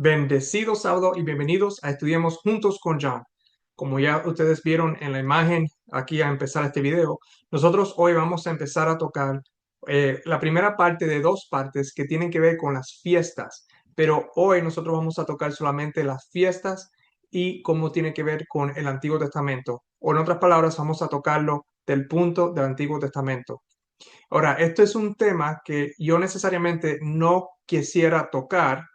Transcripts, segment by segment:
Bendecido sábado y bienvenidos a Estudiemos Juntos con John. Como ya ustedes vieron en la imagen aquí a empezar este video, nosotros hoy vamos a empezar a tocar la primera parte de dos partes que tienen que ver con las fiestas, pero hoy nosotros vamos a tocar solamente las fiestas y cómo tiene que ver con el Antiguo Testamento. O en otras palabras, vamos a tocarlo del punto del Antiguo Testamento. Ahora, esto es un tema que yo necesariamente no quisiera tocar,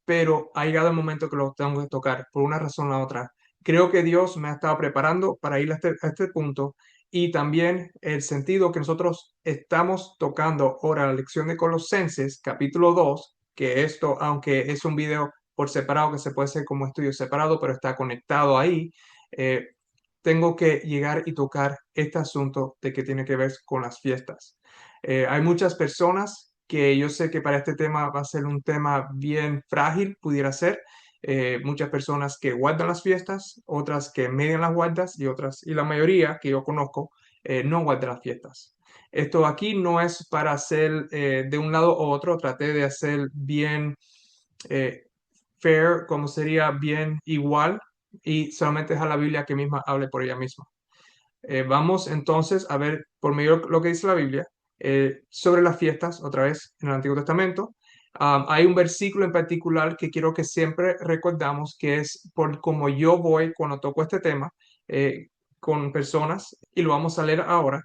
pero ha llegado el momento que lo tengo que tocar por una razón o la otra. Creo que Dios me ha estado preparando para ir a este punto, y también el sentido que nosotros estamos tocando ahora la lección de Colosenses, capítulo 2, que esto, aunque es un video por separado, que se puede hacer como estudio separado, pero está conectado ahí, eh, tengo que llegar y tocar este asunto de que tiene que ver con las fiestas. Hay muchas personas que yo sé que para este tema va a ser un tema bien frágil, pudiera ser. Muchas personas que guardan las fiestas, otras que median las guardas y otras, y la mayoría que yo conozco, no guardan las fiestas. Esto aquí no es para hacer de un lado u otro, traté de hacer bien eh, fair, como sería bien igual, y solamente dejar la Biblia que misma hable por ella misma. Vamos entonces a ver por medio de lo que dice la Biblia sobre las fiestas, otra vez en el Antiguo Testamento. Hay un versículo en particular que quiero que siempre recordamos, que es por como yo voy cuando toco este tema con personas, y lo vamos a leer ahora.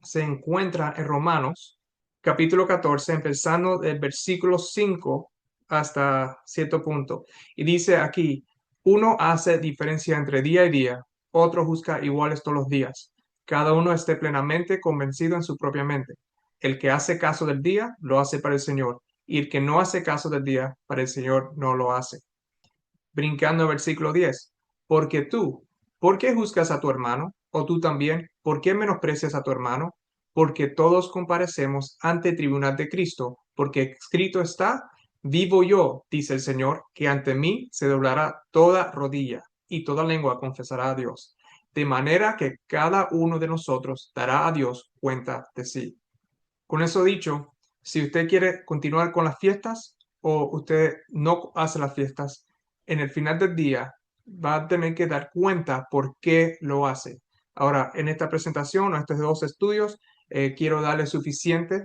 Se encuentra en Romanos, capítulo 14, empezando del versículo 5 hasta cierto punto. Y dice aquí: uno hace diferencia entre día y día, otro juzga iguales todos los días. Cada uno esté plenamente convencido en su propia mente. El que hace caso del día, lo hace para el Señor, y el que no hace caso del día, para el Señor no lo hace. Brincando al versículo 10. Porque tú, ¿por qué juzgas a tu hermano? O tú también, ¿por qué menosprecias a tu hermano? Porque todos comparecemos ante el tribunal de Cristo, porque escrito está: vivo yo, dice el Señor, que ante mí se doblará toda rodilla y toda lengua confesará a Dios. De manera que cada uno de nosotros dará a Dios cuenta de sí. Con eso dicho, si usted quiere continuar con las fiestas o usted no hace las fiestas, en el final del día va a tener que dar cuenta por qué lo hace. Ahora, en esta presentación o estos dos estudios, quiero darle suficientes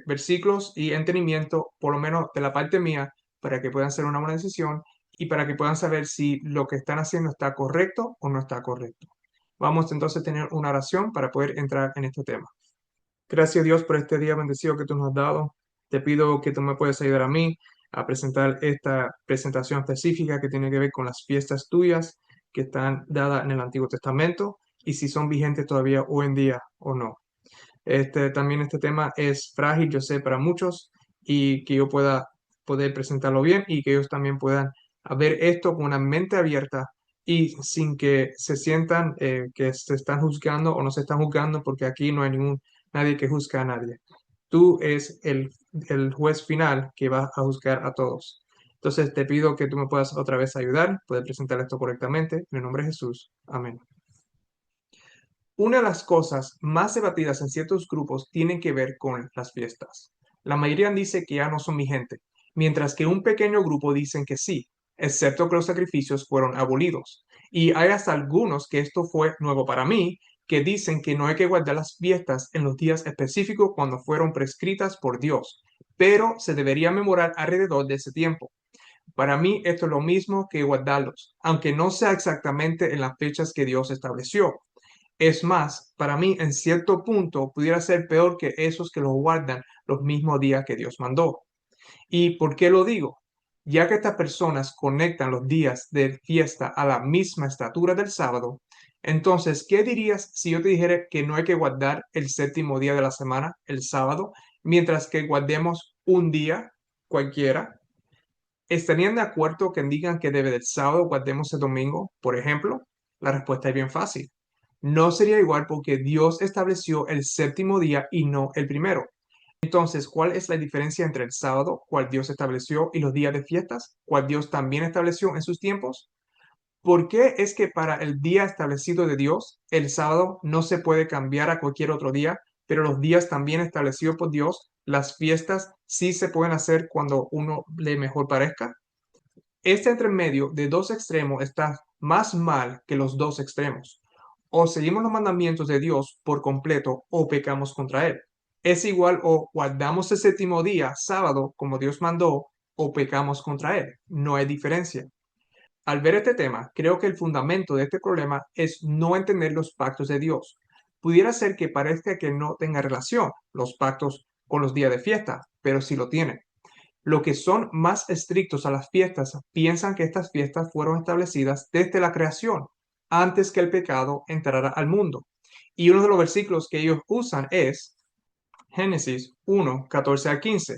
versículos y entendimiento, por lo menos de la parte mía, para que puedan hacer una buena decisión y para que puedan saber si lo que están haciendo está correcto o no está correcto. Vamos entonces a tener una oración para poder entrar en este tema. Gracias Dios por este día bendecido que tú nos has dado. Te pido que tú me puedas ayudar a mí a presentar esta presentación específica que tiene que ver con las fiestas tuyas que están dadas en el Antiguo Testamento, y si son vigentes todavía hoy en día o no. También este tema es frágil, yo sé, para muchos, y que yo pueda poder presentarlo bien y que ellos también puedan ver esto con una mente abierta y sin que se sientan que se están juzgando o no se están juzgando, porque aquí no hay nadie que juzga a nadie. Tú es el juez final que va a juzgar a todos. Entonces te pido que tú me puedas otra vez ayudar, poder presentar esto correctamente. En el nombre de Jesús. Amén. Una de las cosas más debatidas en ciertos grupos tiene que ver con las fiestas. La mayoría dice que ya no son vigentes, mientras que un pequeño grupo dicen que sí, excepto que los sacrificios fueron abolidos. Y hay hasta algunos, que esto fue nuevo para mí, que dicen que no hay que guardar las fiestas en los días específicos cuando fueron prescritas por Dios, pero se debería memorar alrededor de ese tiempo. Para mí esto es lo mismo que guardarlos, aunque no sea exactamente en las fechas que Dios estableció. Es más, para mí en cierto punto pudiera ser peor que esos que los guardan los mismos días que Dios mandó. ¿Y por qué lo digo? Ya que estas personas conectan los días de fiesta a la misma estatura del sábado, entonces, ¿qué dirías si yo te dijera que no hay que guardar el séptimo día de la semana, el sábado, mientras que guardemos un día cualquiera? ¿Estarían de acuerdo que digan que debe del sábado guardemos el domingo, por ejemplo? La respuesta es bien fácil. No sería igual, porque Dios estableció el séptimo día y no el primero. Entonces, ¿cuál es la diferencia entre el sábado, cual Dios estableció, y los días de fiestas, cual Dios también estableció en sus tiempos? ¿Por qué es que para el día establecido de Dios, el sábado no se puede cambiar a cualquier otro día, pero los días también establecidos por Dios, las fiestas sí se pueden hacer cuando uno le mejor parezca? Este entremedio de dos extremos está más mal que los dos extremos. O seguimos los mandamientos de Dios por completo o pecamos contra Él. Es igual o guardamos el séptimo día, sábado, como Dios mandó, o pecamos contra Él. No hay diferencia. Al ver este tema, creo que el fundamento de este problema es no entender los pactos de Dios. Pudiera ser que parezca que no tenga relación los pactos con los días de fiesta, pero sí lo tienen. Los que son más estrictos a las fiestas piensan que estas fiestas fueron establecidas desde la creación, antes que el pecado entrara al mundo. Y uno de los versículos que ellos usan es Génesis 1, 14 al 15,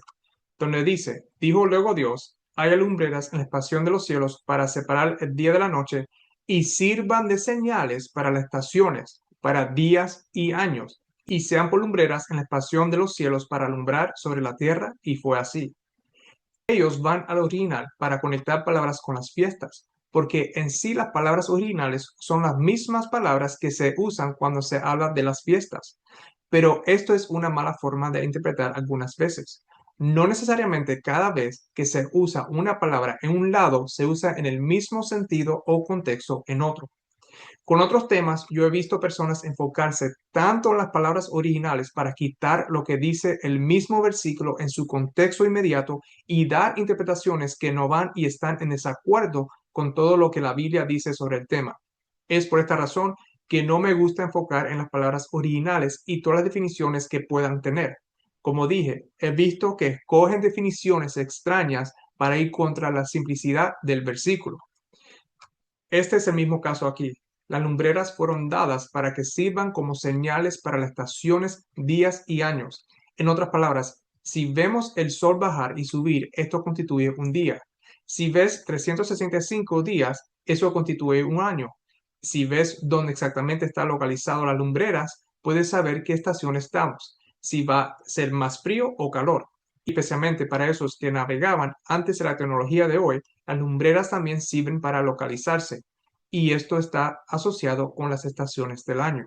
donde dice, dijo luego Dios, hay lumbreras en la expansión de los cielos para separar el día de la noche y sirvan de señales para las estaciones, para días y años, y sean por lumbreras en la expansión de los cielos para alumbrar sobre la tierra, y fue así. Ellos van al original para conectar palabras con las fiestas, porque en sí las palabras originales son las mismas palabras que se usan cuando se habla de las fiestas. Pero esto es una mala forma de interpretar algunas veces. No necesariamente cada vez que se usa una palabra en un lado se usa en el mismo sentido o contexto en otro. Con otros temas, yo he visto personas enfocarse tanto en las palabras originales para quitar lo que dice el mismo versículo en su contexto inmediato y dar interpretaciones que no van y están en desacuerdo con todo lo que la Biblia dice sobre el tema. Es por esta razón que no me gusta enfocar en las palabras originales y todas las definiciones que puedan tener. Como dije, he visto que escogen definiciones extrañas para ir contra la simplicidad del versículo. Este es el mismo caso aquí. Las lumbreras fueron dadas para que sirvan como señales para las estaciones, días y años. En otras palabras, si vemos el sol bajar y subir, esto constituye un día. Si ves 365 días, eso constituye un año. Si ves dónde exactamente está localizado las lumbreras, puedes saber qué estación estamos, si va a ser más frío o calor. Y especialmente para esos que navegaban antes de la tecnología de hoy, las lumbreras también sirven para localizarse y esto está asociado con las estaciones del año.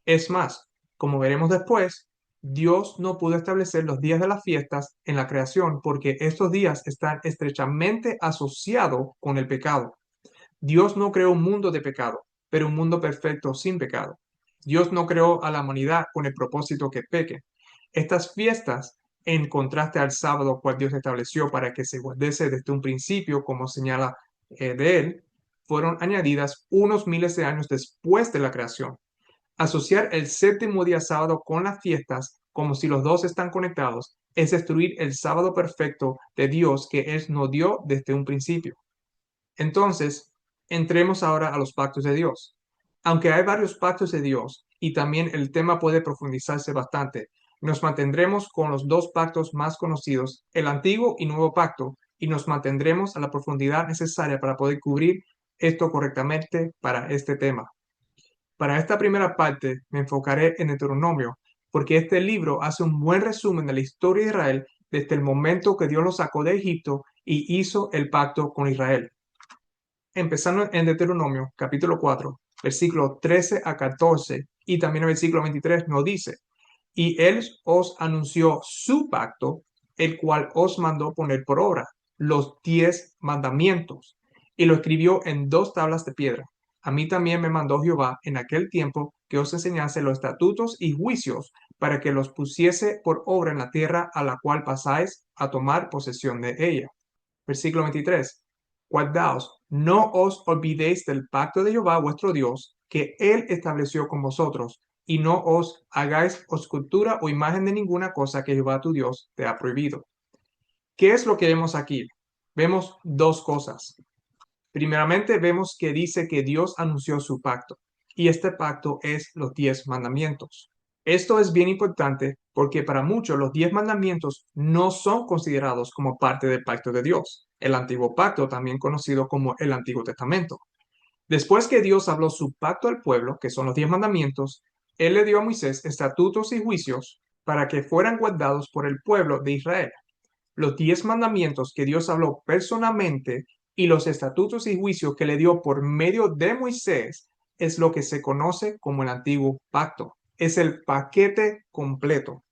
Es más, como veremos después, Dios no pudo establecer los días de las fiestas en la creación porque estos días están estrechamente asociados con el pecado. Dios no creó un mundo de pecado, pero un mundo perfecto sin pecado. Dios no creó a la humanidad con el propósito que peque. Estas fiestas, en contraste al sábado cual Dios estableció para que se guardase desde un principio, como señala de él, fueron añadidas unos miles de años después de la creación. Asociar el séptimo día sábado con las fiestas, como si los dos están conectados, es destruir el sábado perfecto de Dios que Él nos dio desde un principio. Entonces, entremos ahora a los pactos de Dios. Aunque hay varios pactos de Dios y también el tema puede profundizarse bastante, nos mantendremos con los dos pactos más conocidos, el antiguo y nuevo pacto, y nos mantendremos a la profundidad necesaria para poder cubrir esto correctamente para este tema. Para esta primera parte me enfocaré en Deuteronomio, porque este libro hace un buen resumen de la historia de Israel desde el momento que Dios lo sacó de Egipto y hizo el pacto con Israel. Empezando en Deuteronomio, capítulo 4, versículo 13 a 14, y también el versículo 23 nos dice, y él os anunció su pacto, el cual os mandó poner por obra, los 10 mandamientos, y lo escribió en 2 tablas de piedra. A mí también me mandó Jehová en aquel tiempo que os enseñase los estatutos y juicios para que los pusiese por obra en la tierra a la cual pasáis a tomar posesión de ella. Versículo 23. Guardaos, no os olvidéis del pacto de Jehová vuestro Dios, que él estableció con vosotros, y no os hagáis escultura o imagen de ninguna cosa que Jehová tu Dios te ha prohibido. ¿Qué es lo que vemos aquí? Vemos dos cosas. Primeramente, vemos que dice que Dios anunció su pacto, y este pacto es los 10 mandamientos. Esto es bien importante porque para muchos los 10 mandamientos no son considerados como parte del pacto de Dios, el antiguo pacto, también conocido como el Antiguo Testamento. Después que Dios habló su pacto al pueblo, que son los 10 mandamientos, Él le dio a Moisés estatutos y juicios para que fueran guardados por el pueblo de Israel. Los 10 mandamientos que Dios habló personalmente y los estatutos y juicios que le dio por medio de Moisés es lo que se conoce como el antiguo pacto. Es el paquete completo.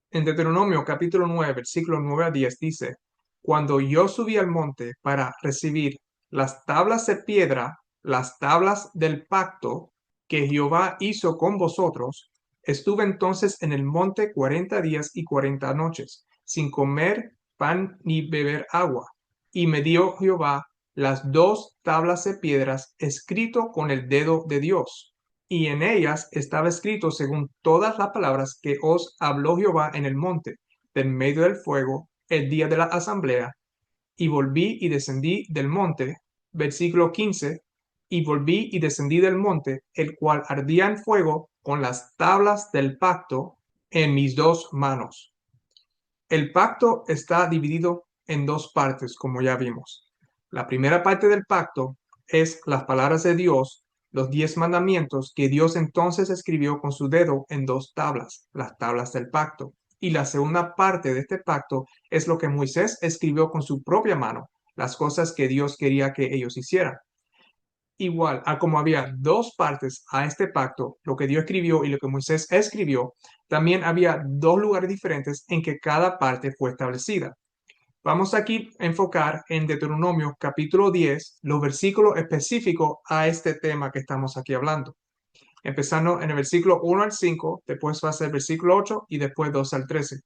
En Deuteronomio capítulo 9, versículos 9 a 10 dice, cuando yo subí al monte para recibir las tablas de piedra, las tablas del pacto que Jehová hizo con vosotros, estuve entonces en el monte 40 días y 40 noches, sin comer pan ni beber agua. Y me dio Jehová las dos tablas de piedras escrito con el dedo de Dios. Y en ellas estaba escrito según todas las palabras que os habló Jehová en el monte, del medio del fuego, el día de la asamblea. Y volví y descendí del monte, versículo 15, y volví y descendí del monte, el cual ardía en fuego con las tablas del pacto en mis dos manos. El pacto está dividido en dos partes, como ya vimos. La primera parte del pacto es las palabras de Dios, los 10 mandamientos que Dios entonces escribió con su dedo en dos tablas, las tablas del pacto. Y la segunda parte de este pacto es lo que Moisés escribió con su propia mano, las cosas que Dios quería que ellos hicieran. Igual a como había dos partes a este pacto, lo que Dios escribió y lo que Moisés escribió, también había dos lugares diferentes en que cada parte fue establecida. Vamos aquí a enfocar en Deuteronomio capítulo 10, los versículos específicos a este tema que estamos aquí hablando. Empezando en el versículo 1 al 5, después va a ser el versículo 8 y después 2 al 13.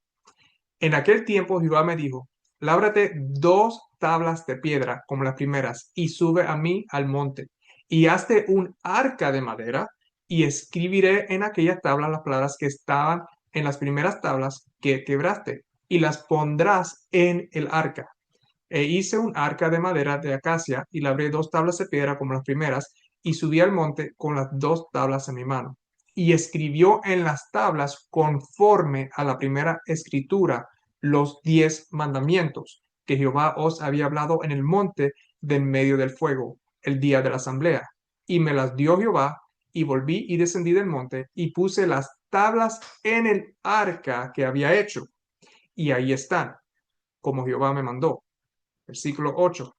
En aquel tiempo Jehová me dijo, lábrate dos tablas de piedra como las primeras y sube a mí al monte y hazte un arca de madera y escribiré en aquellas tablas las palabras que estaban en las primeras tablas que quebraste y las pondrás en el arca. E hice un arca de madera de acacia y labré dos tablas de piedra como las primeras y subí al monte con las dos tablas en mi mano. Y escribió en las tablas conforme a la primera escritura los 10 mandamientos que Jehová os había hablado en el monte de en medio del fuego, el día de la asamblea. Y me las dio Jehová y volví y descendí del monte y puse las tablas en el arca que había hecho. Y ahí están, como Jehová me mandó. Versículo 8.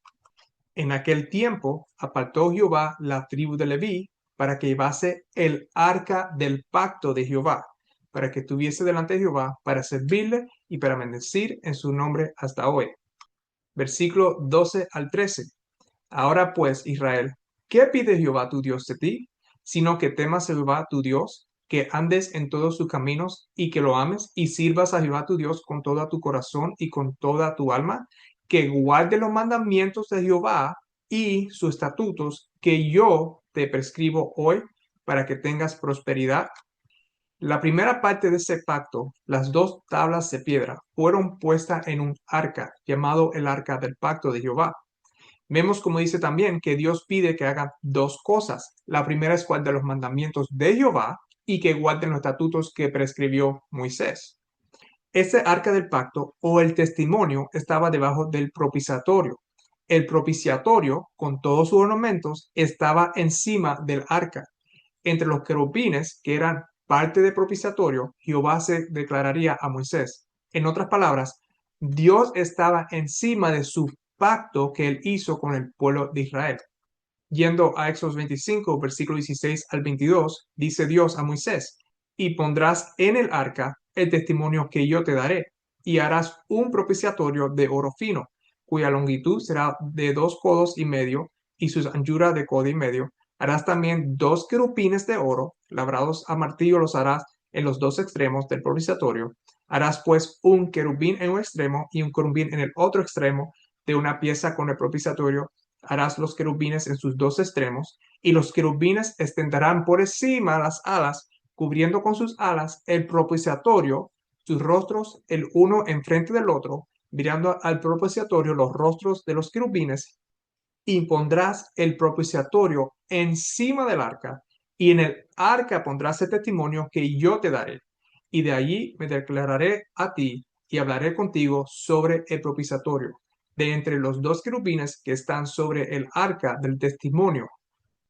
En aquel tiempo apartó Jehová la tribu de Leví para que llevase el arca del pacto de Jehová, para que estuviese delante de Jehová, para servirle y para bendecir en su nombre hasta hoy. Versículo 12 al 13. Ahora pues, Israel, ¿qué pide Jehová tu Dios de ti? Sino que temas a Jehová tu Dios, que andes en todos sus caminos y que lo ames y sirvas a Jehová tu Dios con todo tu corazón y con toda tu alma, que guarde los mandamientos de Jehová y sus estatutos que yo te prescribo hoy para que tengas prosperidad. La primera parte de ese pacto, las dos tablas de piedra, fueron puestas en un arca llamado el arca del pacto de Jehová. Vemos como dice también que Dios pide que hagan dos cosas. La primera es guardar los mandamientos de Jehová y que guarden los estatutos que prescribió Moisés. Este arca del pacto o el testimonio estaba debajo del propiciatorio. El propiciatorio, con todos sus ornamentos, estaba encima del arca. Entre los querubines, que eran parte del propiciatorio, Jehová se declararía a Moisés. En otras palabras, Dios estaba encima de su pacto que él hizo con el pueblo de Israel. Yendo a Éxodo 25, versículo 16 al 22, dice Dios a Moisés, y pondrás en el arca el testimonio que yo te daré, y harás un propiciatorio de oro fino, cuya longitud será de 2 codos y medio, y sus anchuras de codo y medio. Harás también 2 querubines de oro, labrados a martillo los harás en los dos extremos del propiciatorio. Harás pues un querubín en un extremo y un querubín en el otro extremo de una pieza con el propiciatorio. Harás los querubines en sus dos extremos, y los querubines extenderán por encima las alas, cubriendo con sus alas el propiciatorio, sus rostros el uno enfrente del otro, mirando al propiciatorio los rostros de los querubines, y pondrás el propiciatorio encima del arca, y en el arca pondrás el testimonio que yo te daré, y de allí me declararé a ti y hablaré contigo sobre el propiciatorio, de entre los dos querubines que están sobre el arca del testimonio,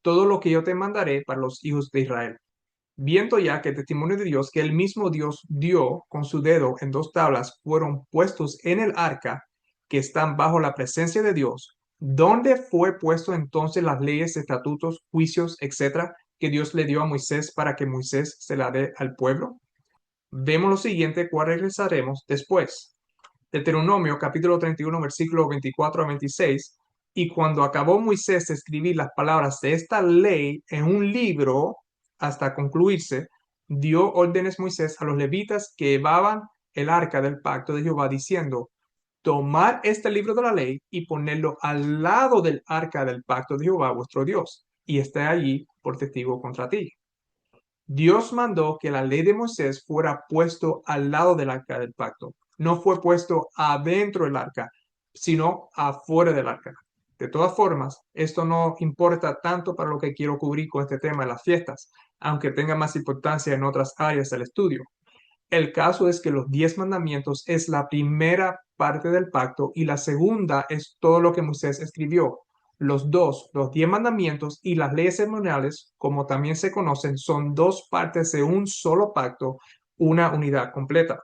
todo lo que yo te mandaré para los hijos de Israel. Viendo ya que el testimonio de Dios que el mismo Dios dio con su dedo en dos tablas fueron puestos en el arca que están bajo la presencia de Dios, ¿dónde fue puesto entonces las leyes, estatutos, juicios, etcétera, que Dios le dio a Moisés para que Moisés se la dé al pueblo? Vemos lo siguiente, cual regresaremos después. Deuteronomio capítulo 31, versículo 24 a 26. Y cuando acabó Moisés de escribir las palabras de esta ley en un libro hasta concluirse, dio órdenes Moisés a los levitas que llevaban el arca del pacto de Jehová, diciendo: tomar este libro de la ley y ponerlo al lado del arca del pacto de Jehová vuestro Dios, y esté allí por testigo contra ti. Dios mandó que la ley de Moisés fuera puesto al lado del arca del pacto. No fue puesto adentro del arca, sino afuera del arca. De todas formas, esto no importa tanto para lo que quiero cubrir con este tema de las fiestas, aunque tenga más importancia en otras áreas del estudio. El caso es que los 10 mandamientos es la primera parte del pacto y la segunda es todo lo que Moisés escribió. Los 10 mandamientos y las leyes ceremoniales, como también se conocen, son dos partes de un solo pacto, una unidad completa.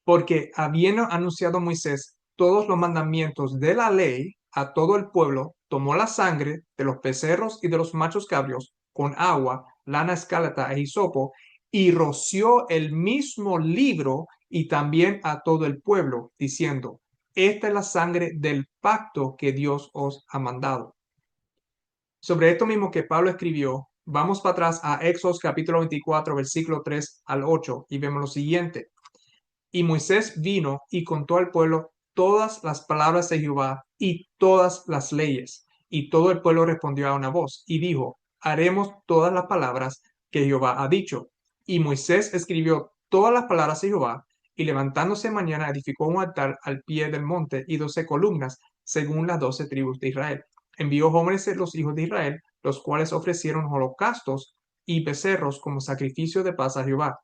Porque habiendo anunciado Moisés todos los mandamientos de la ley a todo el pueblo, tomó la sangre de los becerros y de los machos cabríos con agua, lana escarlata e hisopo, y roció el mismo libro y también a todo el pueblo, diciendo: esta es la sangre del pacto que Dios os ha mandado. Sobre esto mismo que Pablo escribió, vamos para atrás a Éxodo capítulo 24, versículo 3 al 8, y vemos lo siguiente. Y Moisés vino y contó al pueblo todas las palabras de Jehová y todas las leyes. Y todo el pueblo respondió a una voz y dijo: haremos todas las palabras que Jehová ha dicho. Y Moisés escribió todas las palabras de Jehová, y levantándose mañana edificó un altar al pie del monte y 12 columnas, según las 12 tribus de Israel. Envió jóvenes de los hijos de Israel, los cuales ofrecieron holocaustos y becerros como sacrificio de paz a Jehová.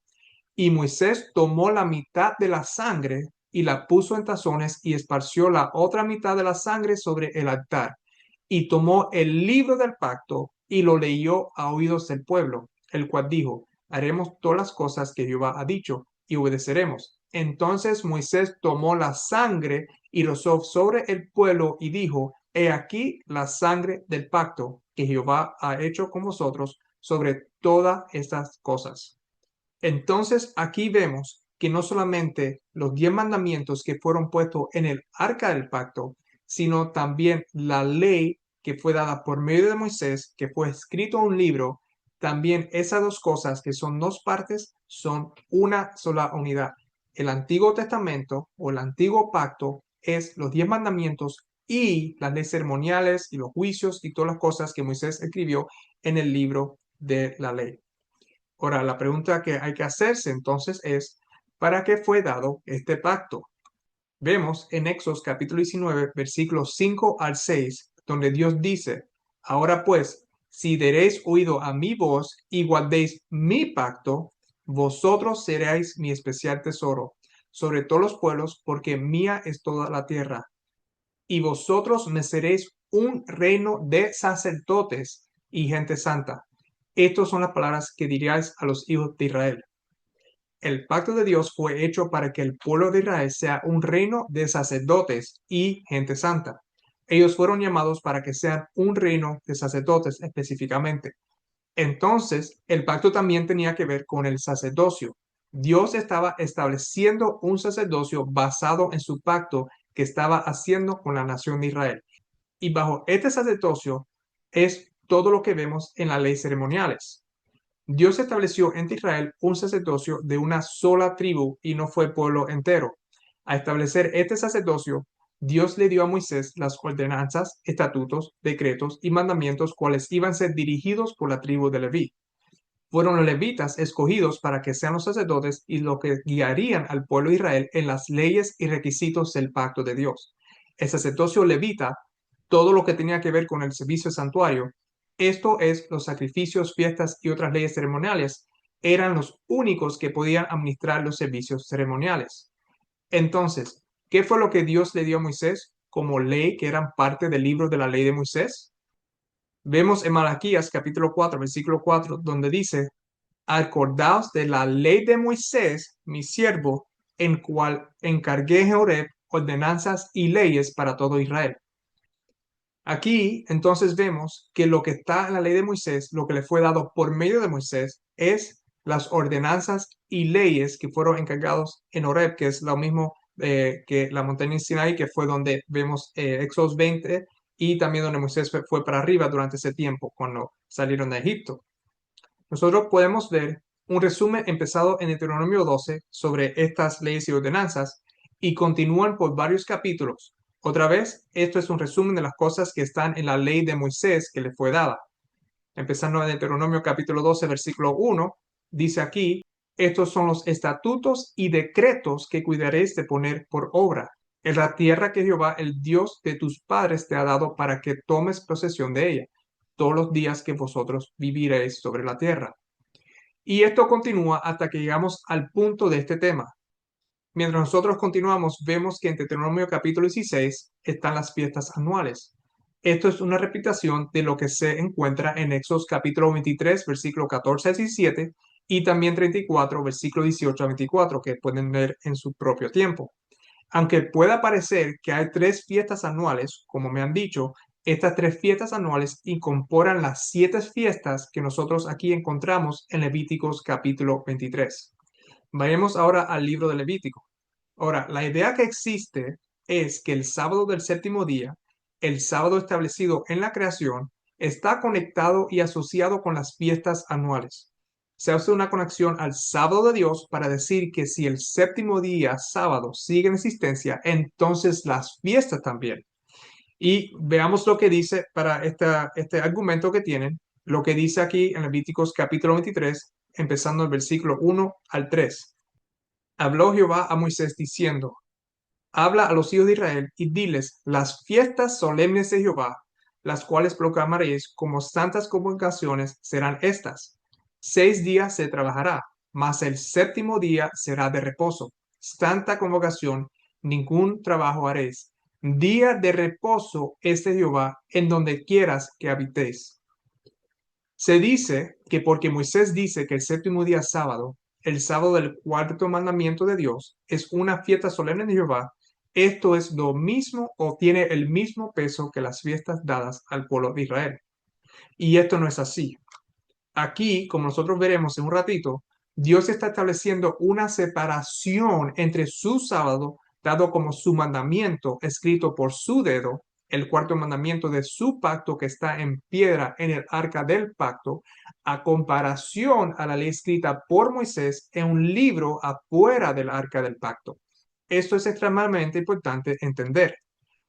Y Moisés tomó la mitad de la sangre y la puso en tazones y esparció la otra mitad de la sangre sobre el altar. Y tomó el libro del pacto y lo leyó a oídos del pueblo, el cual dijo: haremos todas las cosas que Jehová ha dicho y obedeceremos. Entonces Moisés tomó la sangre y rozó sobre el pueblo y dijo: he aquí la sangre del pacto que Jehová ha hecho con vosotros sobre todas estas cosas. Entonces aquí vemos que no solamente los 10 mandamientos que fueron puestos en el arca del pacto, sino también la ley que fue dada por medio de Moisés, que fue escrito en un libro, también esas dos cosas que son dos partes son una sola unidad. El Antiguo Testamento o el Antiguo Pacto es los 10 mandamientos y las leyes ceremoniales y los juicios y todas las cosas que Moisés escribió en el libro de la ley. Ahora, la pregunta que hay que hacerse entonces es: ¿para qué fue dado este pacto? Vemos en Éxodo capítulo 19, versículos 5 al 6, donde Dios dice: ahora pues, si daréis oído a mi voz y guardéis mi pacto, vosotros seréis mi especial tesoro sobre todos los pueblos, porque mía es toda la tierra. Y vosotros me seréis un reino de sacerdotes y gente santa. Estas son las palabras que diríais a los hijos de Israel. El pacto de Dios fue hecho para que el pueblo de Israel sea un reino de sacerdotes y gente santa. Ellos fueron llamados para que sean un reino de sacerdotes específicamente. Entonces, el pacto también tenía que ver con el sacerdocio. Dios estaba estableciendo un sacerdocio basado en su pacto que estaba haciendo con la nación de Israel. Y bajo este sacerdocio es todo lo que vemos en las leyes ceremoniales. Dios estableció entre Israel un sacerdocio de una sola tribu y no fue pueblo entero. Al establecer este sacerdocio, Dios le dio a Moisés las ordenanzas, estatutos, decretos y mandamientos cuales iban a ser dirigidos por la tribu de Leví. Fueron los levitas escogidos para que sean los sacerdotes y los que guiarían al pueblo de Israel en las leyes y requisitos del pacto de Dios. El sacerdocio levita, todo lo que tenía que ver con el servicio santuario, esto es, los sacrificios, fiestas y otras leyes ceremoniales, eran los únicos que podían administrar los servicios ceremoniales. Entonces, ¿qué fue lo que Dios le dio a Moisés como ley que eran parte del libro de la ley de Moisés? Vemos en Malaquías capítulo 4, versículo 4, donde dice: acordaos de la ley de Moisés, mi siervo, en cual encargué en Horeb ordenanzas y leyes para todo Israel. Aquí entonces vemos que lo que está en la ley de Moisés, lo que le fue dado por medio de Moisés, es las ordenanzas y leyes que fueron encargados en Horeb, que es lo mismo que la montaña Sinai, que fue donde vemos Éxodo 20 y también donde Moisés fue para arriba durante ese tiempo cuando salieron de Egipto. Nosotros podemos ver un resumen empezado en Deuteronomio 12 sobre estas leyes y ordenanzas y continúan por varios capítulos. Otra vez, esto es un resumen de las cosas que están en la ley de Moisés que le fue dada. Empezando en Deuteronomio capítulo 12, versículo 1, dice aquí: estos son los estatutos y decretos que cuidaréis de poner por obra en la tierra que Jehová, el Dios de tus padres, te ha dado para que tomes posesión de ella todos los días que vosotros viviréis sobre la tierra. Y esto continúa hasta que llegamos al punto de este tema. Mientras nosotros continuamos, vemos que en Deuteronomio capítulo 16 están las fiestas anuales. Esto es una repetición de lo que se encuentra en Éxodo capítulo 23, versículo 14 a 17, y también 34, versículo 18 a 24, que pueden ver en su propio tiempo. Aunque pueda parecer que hay tres fiestas anuales, como me han dicho, estas tres fiestas anuales incorporan las 7 fiestas que nosotros aquí encontramos en Levíticos capítulo 23. Vayamos ahora al libro de Levítico. Ahora, la idea que existe es que el sábado del séptimo día, el sábado establecido en la creación, está conectado y asociado con las fiestas anuales. Se hace una conexión al sábado de Dios para decir que si el séptimo día, sábado, sigue en existencia, entonces las fiestas también. Y veamos lo que dice para este argumento que tienen, lo que dice aquí en Levíticos capítulo 23, empezando el versículo 1 al 3. Habló Jehová a Moisés diciendo: habla a los hijos de Israel y diles: las fiestas solemnes de Jehová, las cuales proclamaréis como santas convocaciones, serán estas. 6 días se trabajará, mas el séptimo día será de reposo. Santa convocación, ningún trabajo haréis. Día de reposo es de Jehová, en donde quieras que habitéis. Se dice que porque Moisés dice que el séptimo día es sábado, el sábado del cuarto mandamiento de Dios, es una fiesta solemne de Jehová, esto es lo mismo o tiene el mismo peso que las fiestas dadas al pueblo de Israel. Y esto no es así. Aquí, como nosotros veremos en un ratito, Dios está estableciendo una separación entre su sábado, dado como su mandamiento, escrito por su dedo, el cuarto mandamiento de su pacto que está en piedra en el arca del pacto, a comparación a la ley escrita por Moisés en un libro afuera del arca del pacto. Esto es extremadamente importante entender.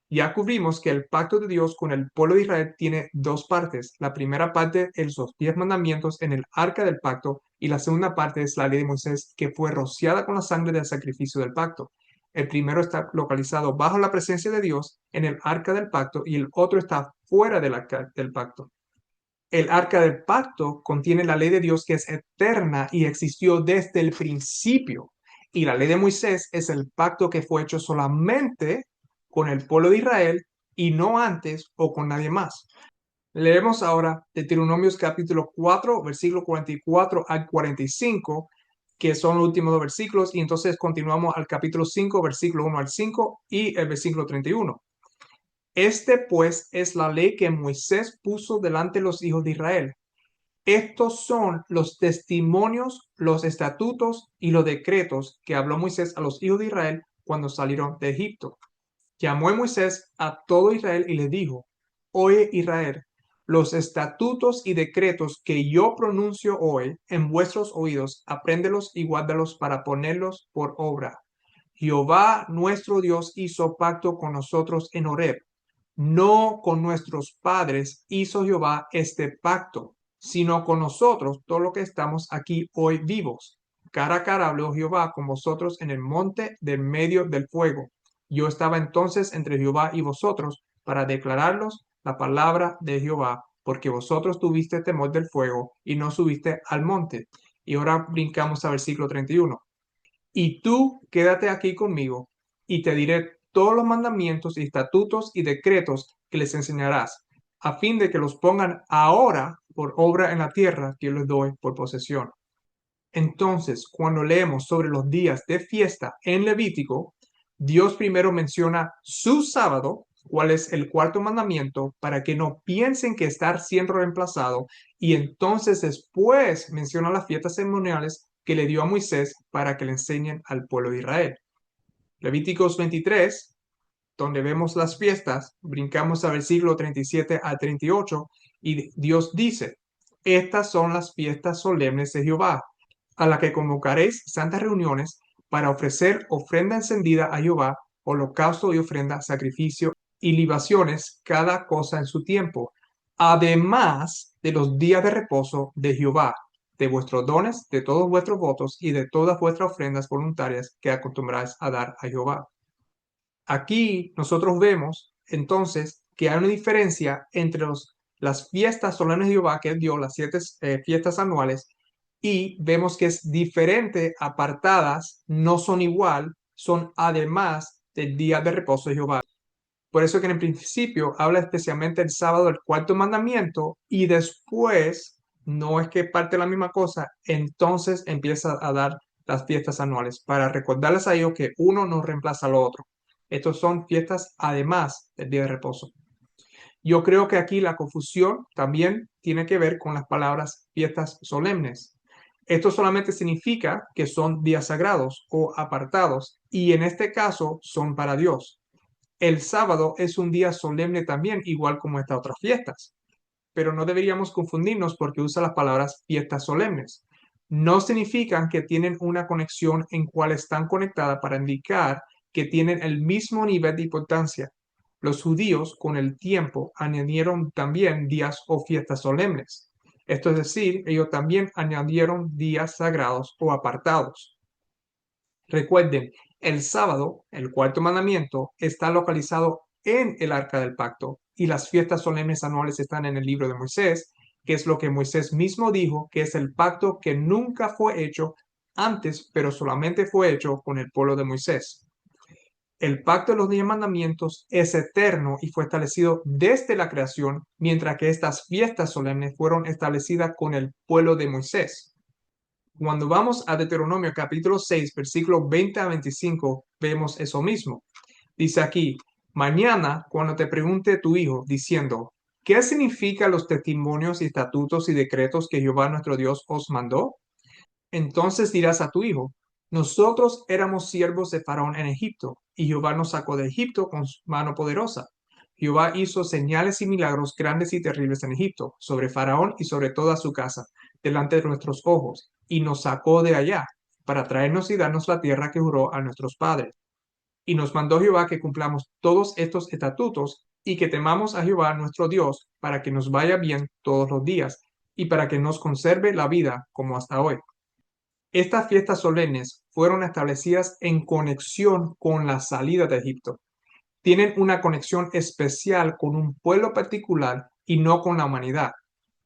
Ya cubrimos que el pacto de Dios con el pueblo de Israel tiene 2 partes. La primera parte es los 10 mandamientos en el arca del pacto y la segunda parte es la ley de Moisés que fue rociada con la sangre del sacrificio del pacto. El primero está localizado bajo la presencia de Dios en el arca del pacto y el otro está fuera del arca del pacto. El arca del pacto contiene la ley de Dios que es eterna y existió desde el principio. Y la ley de Moisés es el pacto que fue hecho solamente con el pueblo de Israel y no antes o con nadie más. Leemos ahora Deuteronomios capítulo 4, versículo 44 al 45, que son los últimos 2 versículos, y entonces continuamos al capítulo 5, versículo 1 al 5 y el versículo 31. Este pues es la ley que Moisés puso delante de los hijos de Israel. Estos son los testimonios, los estatutos y los decretos que habló Moisés a los hijos de Israel cuando salieron de Egipto. Llamó a Moisés a todo Israel y le dijo: oye Israel, los estatutos y decretos que yo pronuncio hoy en vuestros oídos, apréndelos y guárdalos para ponerlos por obra. Jehová nuestro Dios hizo pacto con nosotros en Horeb. No con nuestros padres hizo Jehová este pacto, sino con nosotros, todos los que estamos aquí hoy vivos. Cara a cara habló Jehová con vosotros en el monte del medio del fuego. Yo estaba entonces entre Jehová y vosotros para declararlos la palabra de Jehová, porque vosotros tuviste temor del fuego y no subiste al monte. Y ahora brincamos al versículo 31. Y tú quédate aquí conmigo, y te diré todos los mandamientos y estatutos y decretos que les enseñarás, a fin de que los pongan ahora por obra en la tierra que yo les doy por posesión. Entonces, cuando leemos sobre los días de fiesta en Levítico, Dios primero menciona su sábado, cuál es el cuarto mandamiento, para que no piensen que estar siendo reemplazado, y entonces después menciona las fiestas ceremoniales que le dio a Moisés para que le enseñen al pueblo de Israel. Levíticos 23, donde vemos las fiestas, brincamos al versículo 37 al 38 y Dios dice, estas son las fiestas solemnes de Jehová, a las que convocaréis santas reuniones para ofrecer ofrenda encendida a Jehová, holocausto y ofrenda, sacrificio y libaciones, cada cosa en su tiempo, además de los días de reposo de Jehová, de vuestros dones, de todos vuestros votos y de todas vuestras ofrendas voluntarias que acostumbráis a dar a Jehová. Aquí nosotros vemos entonces que hay una diferencia entre las fiestas solemnes de Jehová que él dio, las 7 fiestas anuales, y vemos que es diferente, apartadas, no son igual, son además del día de reposo de Jehová. Por eso que en el principio habla especialmente el sábado del cuarto mandamiento y después, no es que parte de la misma cosa, entonces empieza a dar las fiestas anuales para recordarles a ellos que uno no reemplaza al otro. Estos son fiestas además del día de reposo. Yo creo que aquí la confusión también tiene que ver con las palabras fiestas solemnes. Esto solamente significa que son días sagrados o apartados y en este caso son para Dios. El sábado es un día solemne también, igual como estas otras fiestas, pero no deberíamos confundirnos porque usa las palabras fiestas solemnes. No significan que tienen una conexión en cual están conectadas para indicar que tienen el mismo nivel de importancia. Los judíos con el tiempo añadieron también días o fiestas solemnes. Esto es decir, ellos también añadieron días sagrados o apartados. Recuerden, el sábado, el cuarto mandamiento, está localizado en el Arca del Pacto y las fiestas solemnes anuales están en el libro de Moisés, que es lo que Moisés mismo dijo, que es el pacto que nunca fue hecho antes, pero solamente fue hecho con el pueblo de Moisés. El pacto de los 10 mandamientos es eterno y fue establecido desde la creación, mientras que estas fiestas solemnes fueron establecidas con el pueblo de Moisés. Cuando vamos a Deuteronomio capítulo 6, versículos 20 a 25, vemos eso mismo. Dice aquí, mañana cuando te pregunte tu hijo diciendo, ¿qué significan los testimonios y estatutos y decretos que Jehová nuestro Dios os mandó? Entonces dirás a tu hijo, nosotros éramos siervos de Faraón en Egipto, y Jehová nos sacó de Egipto con su mano poderosa. Jehová hizo señales y milagros grandes y terribles en Egipto, sobre Faraón y sobre toda su casa, delante de nuestros ojos, y nos sacó de allá, para traernos y darnos la tierra que juró a nuestros padres. Y nos mandó Jehová que cumplamos todos estos estatutos, y que temamos a Jehová nuestro Dios, para que nos vaya bien todos los días, y para que nos conserve la vida como hasta hoy. Estas fiestas solemnes fueron establecidas en conexión con la salida de Egipto. Tienen una conexión especial con un pueblo particular y no con la humanidad.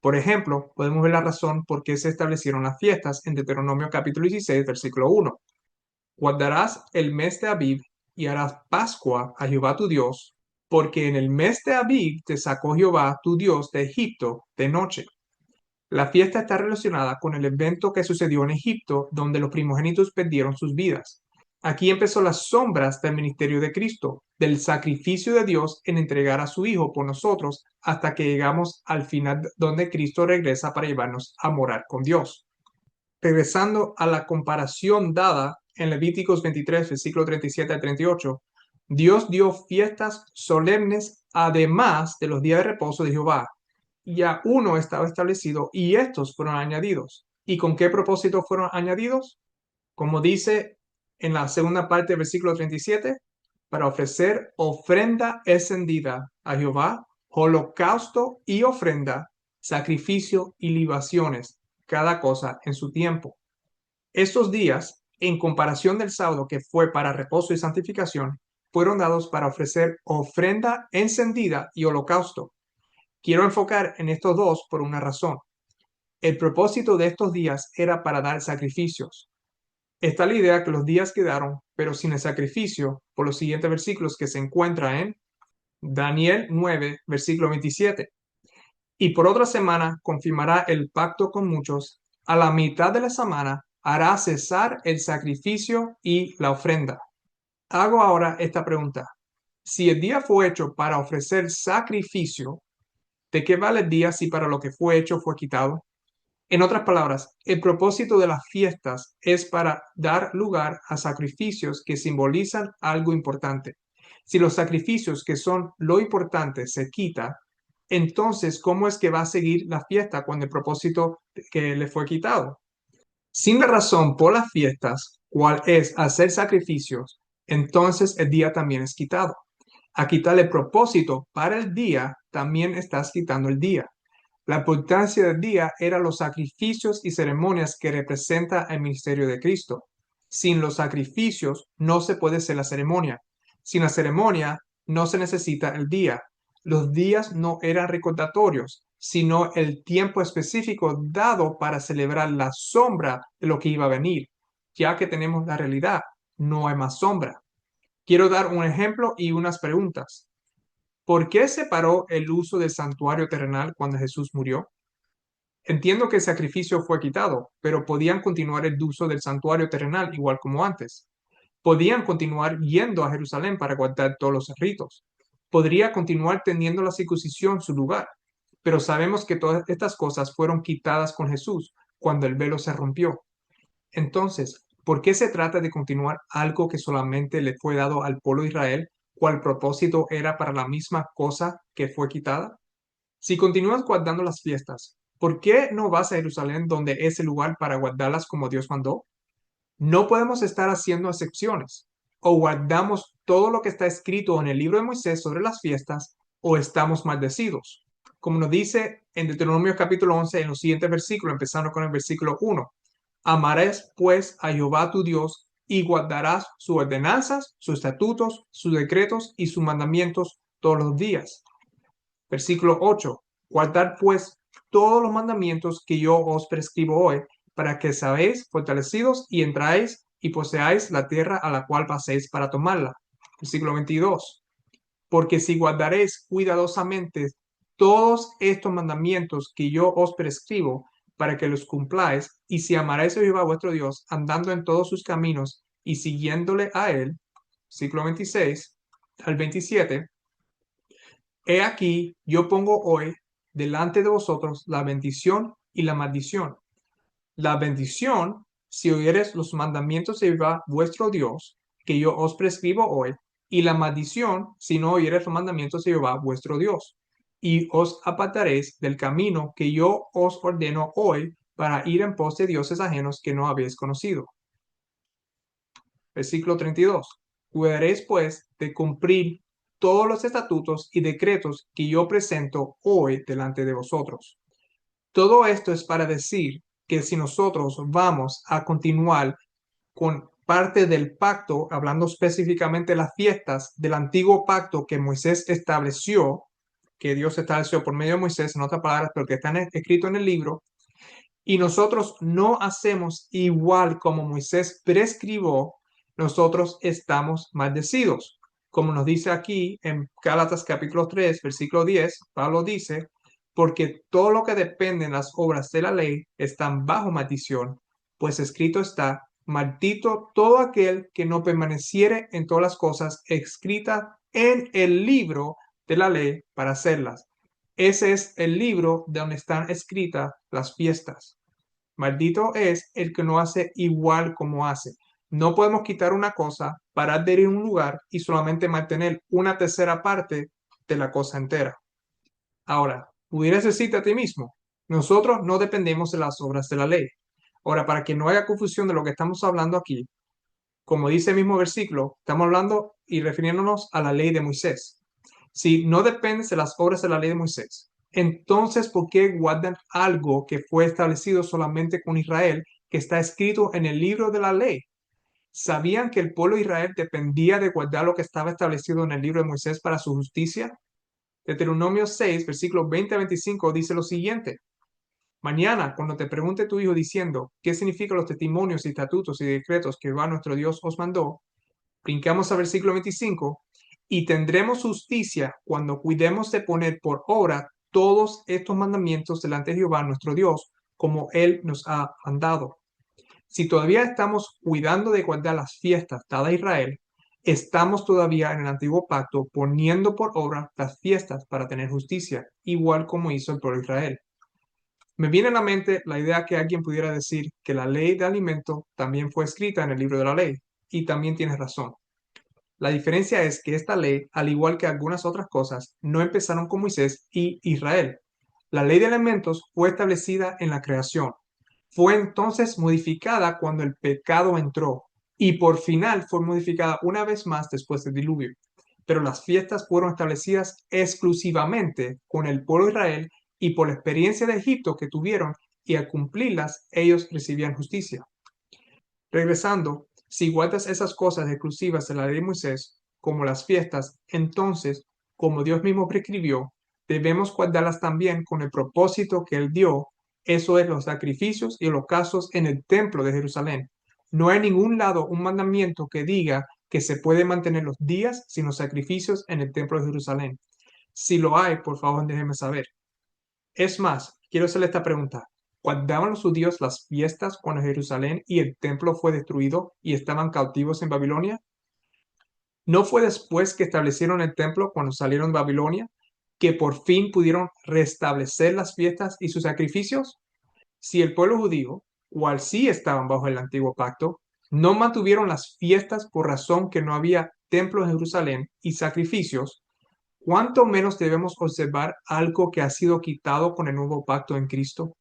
Por ejemplo, podemos ver la razón por qué se establecieron las fiestas en Deuteronomio capítulo 16, versículo 1. Guardarás el mes de Abib y harás Pascua a Jehová tu Dios, porque en el mes de Abib te sacó Jehová tu Dios de Egipto de noche. La fiesta está relacionada con el evento que sucedió en Egipto, donde los primogénitos perdieron sus vidas. Aquí empezó las sombras del ministerio de Cristo, del sacrificio de Dios en entregar a su Hijo por nosotros, hasta que llegamos al final donde Cristo regresa para llevarnos a morar con Dios. Regresando a la comparación dada en Levíticos 23, versículo 37 al 38, Dios dio fiestas solemnes además de los días de reposo de Jehová. Ya uno estaba establecido y estos fueron añadidos. ¿Y con qué propósito fueron añadidos? Como dice en la segunda parte del versículo 37, para ofrecer ofrenda encendida a Jehová, holocausto y ofrenda, sacrificio y libaciones, cada cosa en su tiempo. Estos días, en comparación del sábado que fue para reposo y santificación, fueron dados para ofrecer ofrenda encendida y holocausto. Quiero enfocar en estos dos por una razón. El propósito de estos días era para dar sacrificios. Está la idea que los días quedaron, pero sin el sacrificio, por los siguientes versículos que se encuentra en Daniel 9, versículo 27. Y por otra semana confirmará el pacto con muchos. A la mitad de la semana hará cesar el sacrificio y la ofrenda. Hago ahora esta pregunta. Si el día fue hecho para ofrecer sacrificio, ¿de qué vale el día si para lo que fue hecho fue quitado? En otras palabras, el propósito de las fiestas es para dar lugar a sacrificios que simbolizan algo importante. Si los sacrificios que son lo importante se quita, entonces, ¿cómo es que va a seguir la fiesta cuando el propósito que le fue quitado? Sin la razón por las fiestas, cual es hacer sacrificios, entonces el día también es quitado. A quitar el propósito para el día, también estás quitando el día. La importancia del día eran los sacrificios y ceremonias que representa el ministerio de Cristo. Sin los sacrificios no se puede hacer la ceremonia. Sin la ceremonia no se necesita el día. Los días no eran recordatorios, sino el tiempo específico dado para celebrar la sombra de lo que iba a venir. Ya que tenemos la realidad, no hay más sombra. Quiero dar un ejemplo y unas preguntas. ¿Por qué se paró el uso del santuario terrenal cuando Jesús murió? Entiendo que el sacrificio fue quitado, pero podían continuar el uso del santuario terrenal igual como antes. Podían continuar yendo a Jerusalén para guardar todos los ritos. Podría continuar teniendo la circuncisión su lugar. Pero sabemos que todas estas cosas fueron quitadas con Jesús cuando el velo se rompió. Entonces, ¿por qué se trata de continuar algo que solamente le fue dado al pueblo de Israel, cual propósito era para la misma cosa que fue quitada? Si continúas guardando las fiestas, ¿por qué no vas a Jerusalén donde es el lugar para guardarlas como Dios mandó? No podemos estar haciendo excepciones. O guardamos todo lo que está escrito en el libro de Moisés sobre las fiestas, o estamos maldecidos. Como nos dice en Deuteronomio capítulo 11 en los siguientes versículos, empezando con el versículo 1. Amarás pues a Jehová tu Dios y guardarás sus ordenanzas, sus estatutos, sus decretos y sus mandamientos todos los días. Versículo 8. Guardad pues todos los mandamientos que yo os prescribo hoy, para que seáis fortalecidos y entráis y poseáis la tierra a la cual paséis para tomarla. Versículo 22. Porque si guardaréis cuidadosamente todos estos mandamientos que yo os prescribo, para que los cumpláis, y si amaréis a Jehová vuestro Dios, andando en todos sus caminos y siguiéndole a él, versículo 26 al 27, he aquí, yo pongo hoy delante de vosotros la bendición y la maldición. La bendición, si oyeres los mandamientos de Jehová vuestro Dios, que yo os prescribo hoy, y la maldición, si no oyeres los mandamientos de Jehová vuestro Dios, y os apartaréis del camino que yo os ordeno hoy para ir en pos de dioses ajenos que no habéis conocido. Versículo 32. Cuidaréis pues de cumplir todos los estatutos y decretos que yo presento hoy delante de vosotros. Todo esto es para decir que si nosotros vamos a continuar con parte del pacto, hablando específicamente de las fiestas del antiguo pacto que Moisés estableció, que Dios estableció por medio de Moisés, en otras palabras, pero que están escritos en el libro, y nosotros no hacemos igual como Moisés prescribió, nosotros estamos maldecidos. Como nos dice aquí en Gálatas capítulo 3, versículo 10, Pablo dice, porque todo lo que depende de las obras de la ley están bajo maldición, pues escrito está, maldito todo aquel que no permaneciere en todas las cosas escritas en el libro de la ley para hacerlas. Ese es el libro donde están escritas las fiestas. Maldito es el que no hace igual como hace. No podemos quitar una cosa para adherir a un lugar y solamente mantener una tercera parte de la cosa entera. Ahora, pudieras decirte a ti mismo, nosotros no dependemos de las obras de la ley. Ahora, para que no haya confusión de lo que estamos hablando aquí, como dice el mismo versículo, estamos hablando y refiriéndonos a la ley de Moisés. Si no dependes de las obras de la ley de Moisés, entonces ¿por qué guardan algo que fue establecido solamente con Israel, que está escrito en el libro de la ley? ¿Sabían que el pueblo de Israel dependía de guardar lo que estaba establecido en el libro de Moisés para su justicia? Deuteronomio 6, versículos 20 a 25 dice lo siguiente. Mañana, cuando te pregunte tu hijo diciendo qué significan los testimonios y estatutos y decretos que Jehová nuestro Dios os mandó, brincamos al versículo 25, y tendremos justicia cuando cuidemos de poner por obra todos estos mandamientos delante de Jehová nuestro Dios, como Él nos ha mandado. Si todavía estamos cuidando de guardar las fiestas dadas a Israel, estamos todavía en el antiguo pacto poniendo por obra las fiestas para tener justicia, igual como hizo el pueblo de Israel. Me viene a la mente la idea que alguien pudiera decir que la ley de alimento también fue escrita en el libro de la ley, y también tienes razón. La diferencia es que esta ley, al igual que algunas otras cosas, no empezaron con Moisés y Israel. La ley de alimentos fue establecida en la creación. Fue entonces modificada cuando el pecado entró y por final fue modificada una vez más después del diluvio. Pero las fiestas fueron establecidas exclusivamente con el pueblo de Israel y por la experiencia de Egipto que tuvieron, y al cumplirlas ellos recibían justicia. Regresando, si guardas esas cosas exclusivas de la ley de Moisés, como las fiestas, entonces, como Dios mismo prescribió, debemos guardarlas también con el propósito que Él dio, eso es los sacrificios y holocaustos en el templo de Jerusalén. No hay ningún lado un mandamiento que diga que se puede mantener los días sin los sacrificios en el templo de Jerusalén. Si lo hay, por favor, déjeme saber. Es más, quiero hacerle esta pregunta. ¿Guardaban los judíos las fiestas cuando Jerusalén y el templo fue destruido y estaban cautivos en Babilonia? ¿No fue después que establecieron el templo cuando salieron de Babilonia que por fin pudieron restablecer las fiestas y sus sacrificios? Si el pueblo judío, cual sí estaban bajo el antiguo pacto, no mantuvieron las fiestas por razón que no había templo en Jerusalén y sacrificios, ¿cuánto menos debemos observar algo que ha sido quitado con el nuevo pacto en Cristo?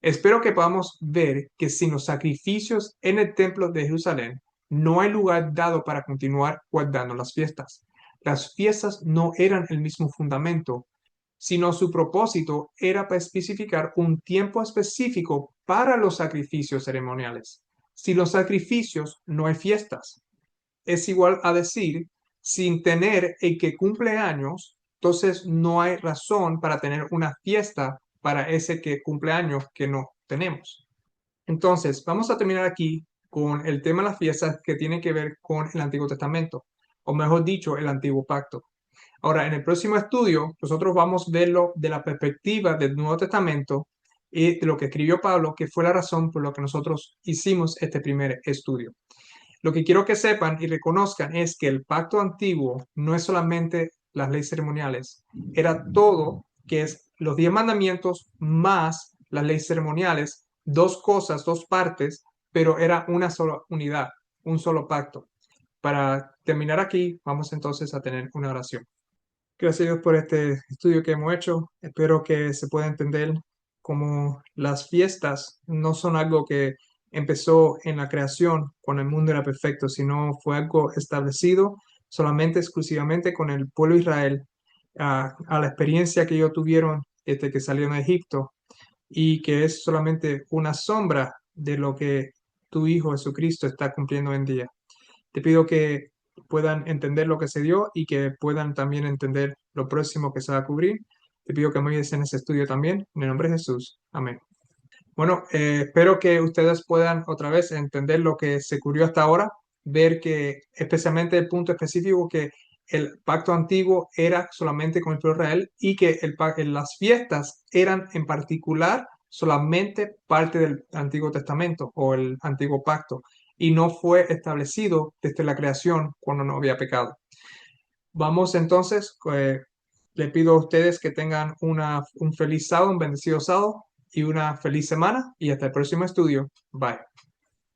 Espero que podamos ver que sin los sacrificios en el templo de Jerusalén, no hay lugar dado para continuar guardando las fiestas. Las fiestas no eran el mismo fundamento, sino su propósito era para especificar un tiempo específico para los sacrificios ceremoniales. Sin los sacrificios no hay fiestas. Es igual a decir, sin tener el que cumple años, entonces no hay razón para tener una fiesta para ese que cumple años que no tenemos. Entonces, vamos a terminar aquí con el tema de las fiestas que tiene que ver con el Antiguo Testamento, o mejor dicho, el Antiguo Pacto. Ahora, en el próximo estudio, nosotros vamos a verlo de la perspectiva del Nuevo Testamento y de lo que escribió Pablo, que fue la razón por la que nosotros hicimos este primer estudio. Lo que quiero que sepan y reconozcan es que el pacto antiguo no es solamente las leyes ceremoniales, era todo, que es los 10 mandamientos más las leyes ceremoniales, dos cosas, dos partes, pero era una sola unidad, un solo pacto. Para terminar aquí, vamos entonces a tener una oración. Gracias a Dios por este estudio que hemos hecho. Espero que se pueda entender cómo las fiestas no son algo que empezó en la creación cuando el mundo era perfecto, sino fue algo establecido solamente, exclusivamente con el pueblo de Israel, a la experiencia que ellos tuvieron desde que salieron de Egipto, y que es solamente una sombra de lo que tu Hijo Jesucristo está cumpliendo hoy en día. Te pido que puedan entender lo que se dio y que puedan también entender lo próximo que se va a cubrir. Te pido que me ayudes en ese estudio también. En el nombre de Jesús. Amén. Bueno, espero que ustedes puedan otra vez entender lo que se cubrió hasta ahora, ver que especialmente el punto específico que el pacto antiguo era solamente con el pueblo de Israel y que las fiestas eran en particular solamente parte del Antiguo Testamento o el Antiguo Pacto, y no fue establecido desde la creación cuando no había pecado. Vamos entonces, le pido a ustedes que tengan un feliz sábado, un bendecido sábado y una feliz semana, y hasta el próximo estudio. Bye.